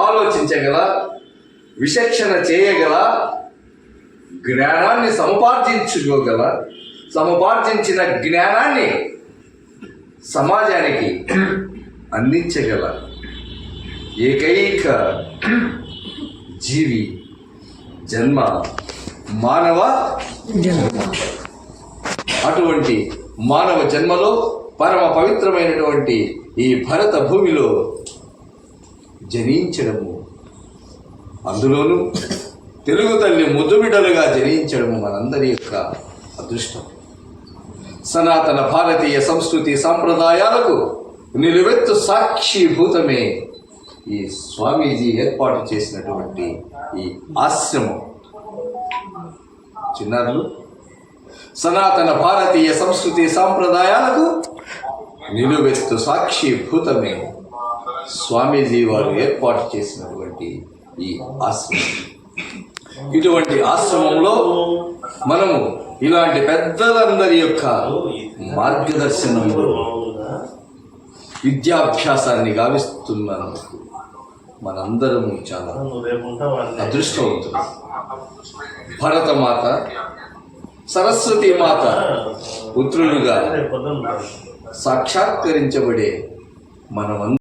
ఆలోచించగల, విచక్షణ చేయగల, జ్ఞానాన్ని సముపార్జించిన జ్ఞానాన్ని సమాజానికి అందించగల ఏకైక జీవి జన్మ మానవ జన్మ. అటువంటి మానవ జన్మలో పరమ పవిత్రమైనటువంటి ఈ భరత భూమిలో జనించడము, అందులోనూ తెలుగు తల్లి ముద్దుబిడ్డలుగా జనించడము మనందరి యొక్క అదృష్టం. సనాతన భారతీయ సంస్కృతి సాంప్రదాయాలకు నిలువెత్తు సాక్షిభూతమే ఈ స్వామీజీ ఏర్పాటు చేసినటువంటి ఈ ఆశ్రమం. చిన్నారులు, సనాతన భారతీయ సంస్కృతి సాంప్రదాయాలకు నిలువెత్తు సాక్షిభూతమే స్వామీజీ వారు ఏర్పాటు చేసినటువంటి ఈ ఆశ్రమం. ఇటువంటి ఆశ్రమంలో మనము ఇలాంటి పెద్దలందరి యొక్క మార్గదర్శనంలో విద్యాభ్యాసాన్ని గావిస్తున్నందుకు మనందరము చాలా అదృష్టవంతులు. భరతమాత, సరస్వతి మాత పుత్రులుగా సాక్షాత్కరించబడే మనమందరం